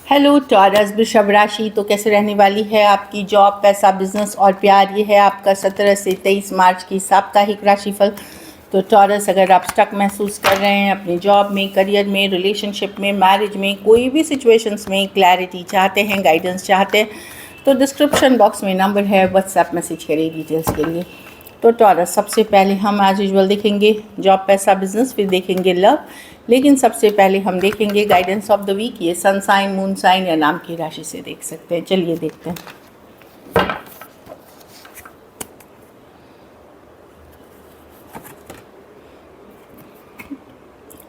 Hello taurus वृषभ राशि। तो कैसे रहने वाली है आपकी जॉब, पैसा, बिजनेस और प्यार। ये है आपका 17 से 23 मार्च की साप्ताहिक राशिफल। तो टॉरस, अगर आप स्टक महसूस कर रहे हैं अपनी जॉब में, करियर में, रिलेशनशिप में, मैरिज में, कोई भी सिचुएशंस में क्लैरिटी चाहते हैं, गाइडेंस चाहते हैं, तो डिस्क्रिप्शन बॉक्स में नंबर है, व्हाट्सएप मैसेज करिए डिटेल्स के लिए। तो टॉरस, सबसे पहले हम एज यूजुअल देखेंगे जॉब, पैसा, बिजनेस, फिर देखेंगे लव। लेकिन सबसे पहले हम देखेंगे गाइडेंस ऑफ द वीक। ये सन साइन, मून साइन या नाम की राशि से देख सकते हैं। चलिए देखते हैं।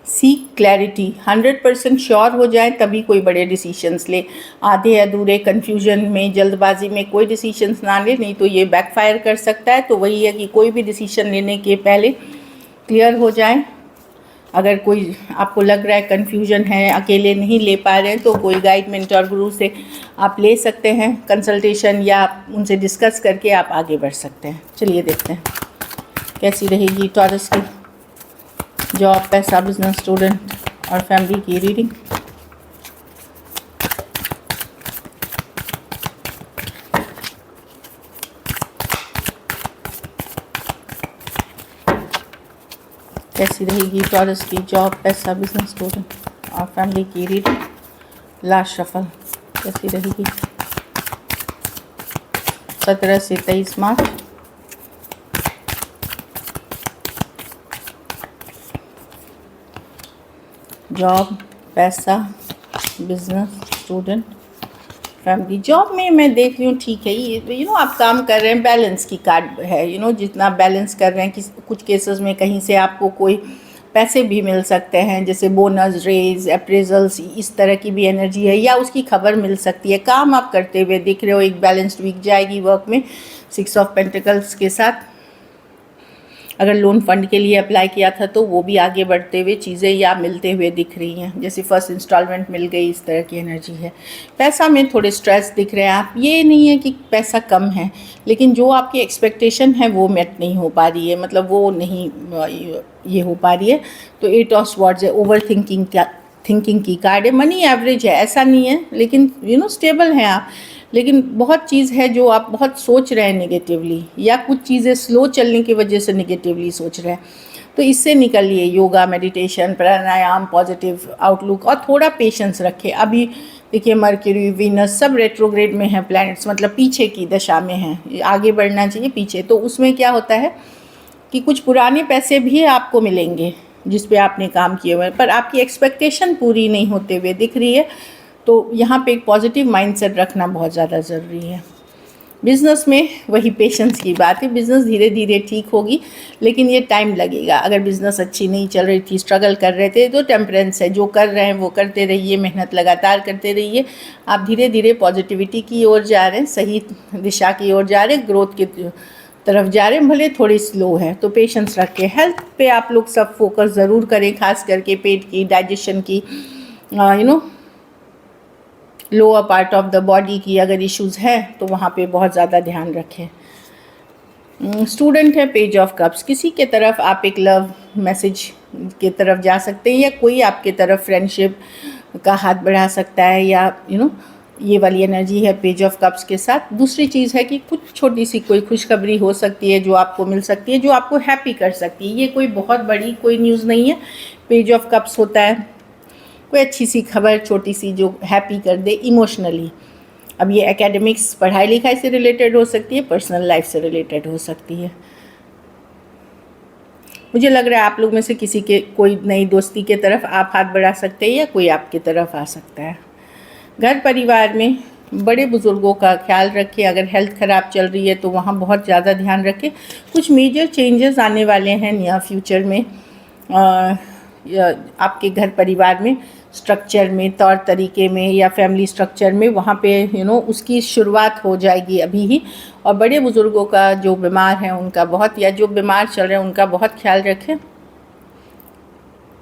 सीक क्लैरिटी, 100% श्योर हो जाए तभी कोई बड़े डिसीशंस ले। आधे अधूरे कन्फ्यूजन में, जल्दबाजी में कोई डिसीशंस ना ले, नहीं तो ये बैकफायर कर सकता है। तो वही है कि कोई भी डिसीजन लेने के पहले क्लियर हो जाए। अगर कोई आपको लग रहा है कन्फ्यूजन है, अकेले नहीं ले पा रहे हैं, तो कोई गाइड, मेंटर, गुरु से आप ले सकते हैं कंसल्टेशन, या उनसे डिस्कस करके आप आगे बढ़ सकते हैं। चलिए देखते हैं कैसी रहेगी टॉरस की जॉब, पैसा, बिजनेस, स्टूडेंट और फैमिली की रीडिंग। कैसी रहेगी टॉरस की जॉब, पैसा, बिजनेस, स्टूडेंट और फैमिली की रीडिंग। लास्ट शफल कैसी रहेगी 17 से 23 मार्च। जॉब, पैसा, बिजनेस, स्टूडेंट, फैमिली। जॉब में मैं देख रही हूँ ठीक है, ये आप काम कर रहे हैं, बैलेंस की कार्ड है। जितना बैलेंस कर रहे हैं कि कुछ केसेस में कहीं से आपको कोई पैसे भी मिल सकते हैं, जैसे बोनस, रेज, अप्रेजल्स, इस तरह की भी एनर्जी है, या उसकी खबर मिल सकती है। काम आप करते हुए दिख रहे हो, एक बैलेंस्ड वीक जाएगी वर्क में 6 ऑफ पेंटिकल्स के साथ। अगर लोन फंड के लिए अप्लाई किया था तो वो भी आगे बढ़ते हुए चीज़ें या मिलते हुए दिख रही हैं, जैसे फर्स्ट इंस्टॉलमेंट मिल गई, इस तरह की एनर्जी है। पैसा में थोड़े स्ट्रेस दिख रहे हैं आप। ये नहीं है कि पैसा कम है, लेकिन जो आपकी एक्सपेक्टेशन है वो मेट नहीं हो पा रही है, मतलब वो नहीं ये हो पा रही है। तो 8 ऑफ स्वॉर्ड्स है, ओवर थिंकिंग की कार्ड है। मनी एवरेज है, ऐसा नहीं है, लेकिन स्टेबल हैं आप। लेकिन बहुत चीज़ है जो आप बहुत सोच रहे हैं नेगेटिवली, या कुछ चीज़ें स्लो चलने की वजह से नेगेटिवली सोच रहे हैं। तो इससे निकलिए, योगा, मेडिटेशन, प्राणायाम, पॉजिटिव आउटलुक और थोड़ा पेशेंस रखें। अभी देखिए मर्क्यूरी, वीनस सब रेट्रोग्रेड में हैं प्लैनेट्स, मतलब पीछे की दशा में हैं, आगे बढ़ना चाहिए पीछे। तो उसमें क्या होता है कि कुछ पुराने पैसे भी आपको मिलेंगे जिस पे आपने काम किए हुए हैं, पर आपकी एक्सपेक्टेशन पूरी नहीं होते हुए दिख रही है। तो यहाँ पे एक पॉजिटिव माइंडसेट रखना बहुत ज़्यादा ज़रूरी है। बिज़नेस में वही पेशेंस की बात है। बिज़नेस धीरे धीरे ठीक होगी, लेकिन ये टाइम लगेगा। अगर बिज़नेस अच्छी नहीं चल रही थी, स्ट्रगल कर रहे थे, तो टेम्परेंस है, जो कर रहे हैं वो करते रहिए, मेहनत लगातार करते रहिए। आप धीरे धीरे पॉजिटिविटी की ओर जा रहे हैं, सही दिशा की ओर जा रहे हैं, ग्रोथ की तरफ जा रहे हैं, भले थोड़ी स्लो है। तो पेशेंस रख के हेल्थ पे आप लोग सब फोकस ज़रूर करें, खास करके पेट की, डाइजेशन की, lower part of the body की अगर इश्यूज़ है तो वहाँ पे बहुत ज़्यादा ध्यान रखें। स्टूडेंट है, पेज ऑफ कप्स, किसी के तरफ आप एक लव मैसेज के तरफ जा सकते हैं, या कोई आपके तरफ फ्रेंडशिप का हाथ बढ़ा सकता है, या ये वाली एनर्जी है पेज ऑफ कप्स के साथ। दूसरी चीज़ है कि कुछ छोटी सी कोई खुशखबरी हो सकती है जो आपको मिल सकती है, जो आपको हैप्पी कर सकती है। ये कोई बहुत बड़ी कोई न्यूज़ नहीं है। पेज ऑफ कप्स होता है कोई अच्छी सी खबर, छोटी सी, जो हैप्पी कर दे इमोशनली। अब ये एकेडमिक्स, पढ़ाई लिखाई से रिलेटेड हो सकती है, पर्सनल लाइफ से रिलेटेड हो सकती है। मुझे लग रहा है आप लोग में से किसी के कोई नई दोस्ती के तरफ आप हाथ बढ़ा सकते हैं, या कोई आपकी तरफ आ सकता है। घर परिवार में बड़े बुज़ुर्गों का ख्याल रखें। अगर हेल्थ ख़राब चल रही है तो वहाँ बहुत ज़्यादा ध्यान रखें। कुछ मेजर चेंजेस आने वाले हैं नियर फ्यूचर में आपके घर परिवार में, स्ट्रक्चर में, तौर तरीके में, या फैमिली स्ट्रक्चर में। वहाँ पे उसकी शुरुआत हो जाएगी अभी ही। और बड़े बुज़ुर्गों का जो बीमार हैं उनका बहुत, या जो बीमार चल रहे हैं उनका बहुत ख्याल रखें।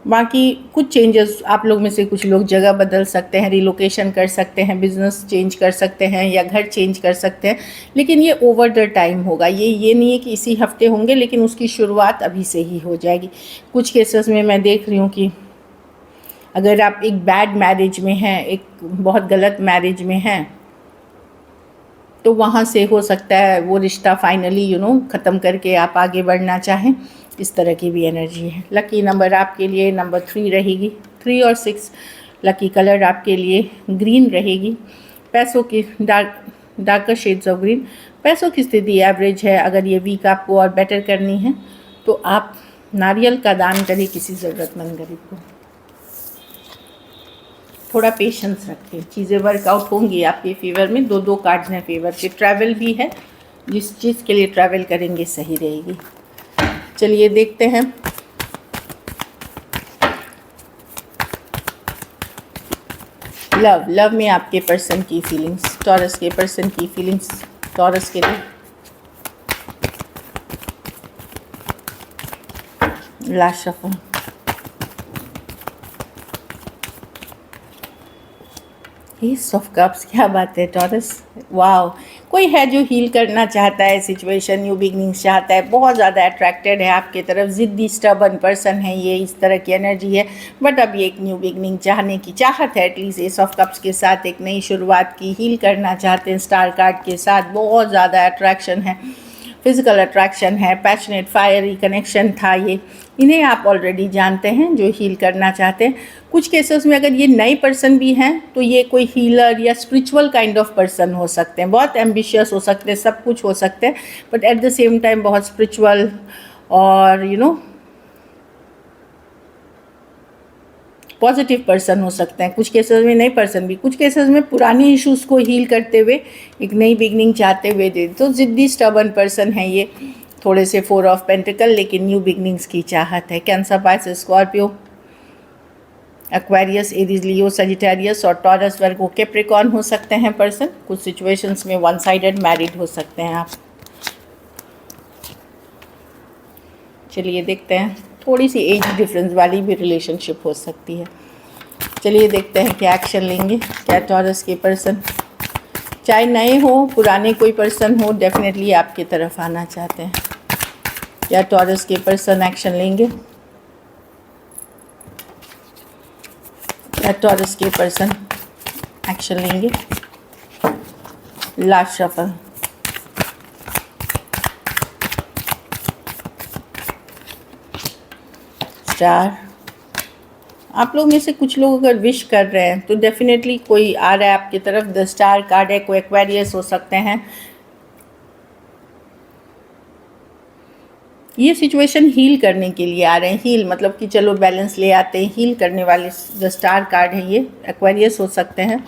बाकी कुछ चेंजेस, आप लोग में से कुछ लोग जगह बदल सकते हैं, रिलोकेशन कर सकते हैं, बिज़नेस चेंज कर सकते हैं, या घर चेंज कर सकते हैं। लेकिन ये ओवर द टाइम होगा। ये नहीं है कि इसी हफ्ते होंगे, लेकिन उसकी शुरुआत अभी से ही हो जाएगी। कुछ केसेस में मैं देख रही हूँ कि अगर आप एक बैड मैरिज में हैं, एक बहुत गलत मैरिज में हैं, तो वहाँ से हो सकता है वो रिश्ता फाइनली ख़त्म करके आप आगे बढ़ना चाहें। इस तरह की भी एनर्जी है। लकी नंबर आपके लिए नंबर 3 रहेगी, 3 और 6। लकी कलर आपके लिए ग्रीन रहेगी। पैसों की डार्कर शेड्स ऑफ ग्रीन। पैसों की स्थिति एवरेज है। अगर ये वीक आपको और बेटर करनी है तो आप नारियल का दान करें किसी ज़रूरतमंद गरीब को। थोड़ा पेशेंस रखें, चीज़ें वर्कआउट होंगी आपके फेवर में। 2 कार्ड्स हैं फेवर के। ट्रैवल भी है, जिस चीज़ के लिए ट्रैवल करेंगे सही रहेगी। चलिए देखते हैं लव में आपके पर्सन की फीलिंग्स, टॉरस के पर्सन की फीलिंग्स टॉरस के लिए। Last shuffle. S of cups, क्या बात है टॉरस, वाओ। कोई है जो हील करना चाहता है सिचुएशन, न्यू बिगनिंग्स चाहता है, बहुत ज़्यादा अट्रैक्टेड है आपके तरफ, ज़िद्दी स्टबर्न पर्सन है ये, इस तरह की एनर्जी है। बट अब ये एक न्यू बिगनिंग चाहने की चाहत है, एटलीस्ट एस ऑफ कप्स के साथ एक नई शुरुआत की हील करना चाहते हैं। स्टार कार्ड के साथ बहुत ज़्यादा अट्रैक्शन है, फिज़िकल अट्रैक्शन है, पैशनेट फायरी कनेक्शन था ये। इन्हें आप ऑलरेडी जानते हैं जो हील करना चाहते हैं। कुछ केसेस में अगर ये नए पर्सन भी हैं तो ये कोई हीलर या स्पिरिचुअल काइंड ऑफ पर्सन हो सकते हैं, बहुत एम्बिशियस हो सकते हैं, सब कुछ हो सकते हैं, but at the same time बहुत स्पिरिचुअल और पॉजिटिव पर्सन हो सकते हैं। कुछ केसेस में नए पर्सन भी, कुछ केसेस में पुराने इश्यूज़ को हील करते हुए एक नई बिगनिंग चाहते हुए दे। तो ज़िद्दी स्टबर्न पर्सन है ये, थोड़े से 4 ऑफ पेंटिकल, लेकिन न्यू बिगनिंग्स की चाहत है। Cancer, Pisces, Scorpio, Aquarius, Aries, Leo, Sagittarius और टॉरस, वर्गो, कैप्रिकॉर्न हो सकते हैं पर्सन। कुछ सिचुएशंस में वन साइडेड मैरिड हो सकते हैं आप। चलिए देखते हैं, थोड़ी सी एज डिफरेंस वाली भी रिलेशनशिप हो सकती है। चलिए देखते हैं क्या एक्शन लेंगे क्या टॉरस के पर्सन। चाहे नए हो पुराने कोई पर्सन हो, डेफिनेटली आपकी तरफ आना चाहते हैं। क्या टॉरस के पर्सन एक्शन लेंगे? क्या टॉरस के पर्सन एक्शन लेंगे? Last shuffle. स्टार। आप लोग में से कुछ लोग अगर विश कर रहे हैं तो डेफिनेटली कोई आ रहा है आपकी तरफ। द स्टार कार्ड है, कोई एक्वेरियस हो सकते हैं। ये सिचुएशन हील करने के लिए आ रहे हैं। हील मतलब कि चलो बैलेंस ले आते हैं, हील करने वाले द स्टार कार्ड है ये। एक्वेरियस हो सकते हैं,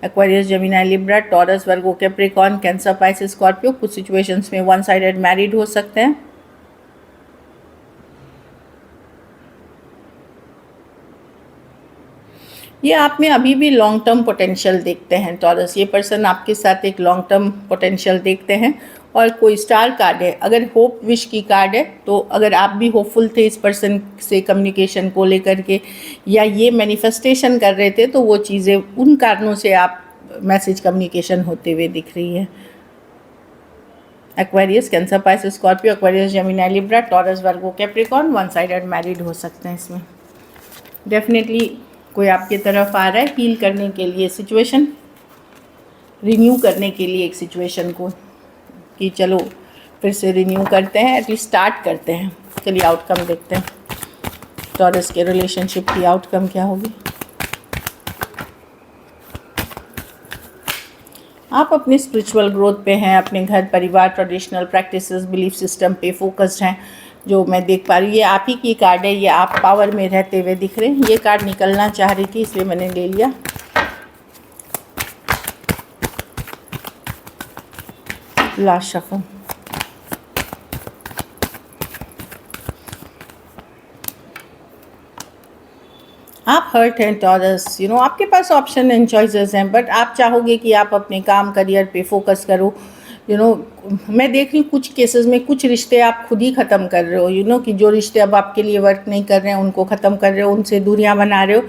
Aquarius, Gemini, Libra, Taurus, Virgo, Capricorn, Cancer, Pisces, Scorpio. कुछ सिचुएशंस में वन साइडेड मैरिड हो सकते हैं। ये आप में अभी भी लॉन्ग टर्म पोटेंशियल देखते हैं टॉरस। ये पर्सन आपके साथ एक लॉन्ग टर्म पोटेंशियल देखते हैं। और कोई स्टार कार्ड है, अगर होप विश की कार्ड है, तो अगर आप भी होपफुल थे इस पर्सन से कम्युनिकेशन को लेकर के या ये मैनिफेस्टेशन कर रहे थे, तो वो चीज़ें उन कारणों से आप मैसेज कम्युनिकेशन होते हुए दिख रही है। Aquarius, Cancer, Pisces, Scorpio, Aquarius, Gemini, Libra, Taurus, Virgo, Capricorn, one sided married हो सकते हैं। इसमें डेफिनेटली कोई आपके तरफ आ रहा है हील करने के लिए, सिचुएशन रिन्यू करने के लिए, एक सिचुएशन को कि चलो फिर से रिन्यू करते हैं, एटलीस्ट स्टार्ट करते हैं। चलिए आउटकम देखते हैं टॉरस के रिलेशनशिप की आउटकम क्या होगी। आप अपने स्पिरिचुअल ग्रोथ पे हैं, अपने घर परिवार, ट्रेडिशनल प्रैक्टिसेस, बिलीफ सिस्टम पे फोकस्ड हैं, जो मैं देख पा रही हूँ। ये आप ही की कार्ड है, ये आप पावर में रहते हुए दिख रहे हैं। ये कार्ड निकलना चाह रही थी इसलिए मैंने ले लिया। Last shuffle. आप हर्ट हैं टॉरस, आपके पास ऑप्शन एंड चॉइसेस हैं, बट आप चाहोगे कि आप अपने काम करियर पे फोकस करो। मैं देख रही हूँ कुछ केसेस में कुछ रिश्ते आप खुद ही ख़त्म कर रहे हो, कि जो रिश्ते अब आपके लिए वर्क नहीं कर रहे हैं उनको ख़त्म कर रहे हो, उनसे दूरियां बना रहे हो।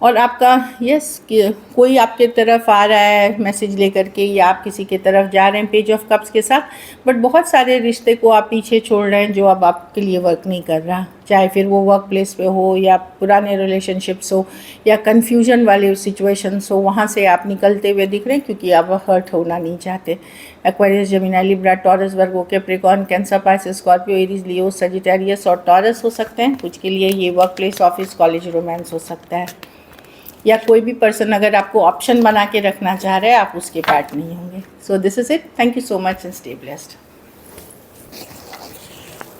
और आपका कि कोई आपके तरफ आ रहा है मैसेज लेकर के, या आप किसी के तरफ जा रहे हैं पेज ऑफ कप्स के साथ, बट बहुत सारे रिश्ते को आप पीछे छोड़ रहे हैं जो अब आपके लिए वर्क नहीं कर रहा, चाहे फिर वो वर्क प्लेस पे हो या पुराने रिलेशनशिप्स हो या कन्फ्यूजन वाले सिचुएशंस हो, वहाँ से आप निकलते हुए दिख रहे हैं क्योंकि आप हर्ट होना नहीं चाहते। Aquarius, Gemini, Libra, Taurus, Virgo, Capricorn, Cancer, Pisces, Scorpio, Aries, Leo, Sagittarius और टॉरस हो सकते हैं। कुछ के लिए ये work place, office, college, romance हो सकता है, या कोई भी पर्सन अगर आपको ऑप्शन बना के रखना चाह रहा है, आप उसके पार्ट नहीं होंगे। So this is it. Thank you so much and stay blessed.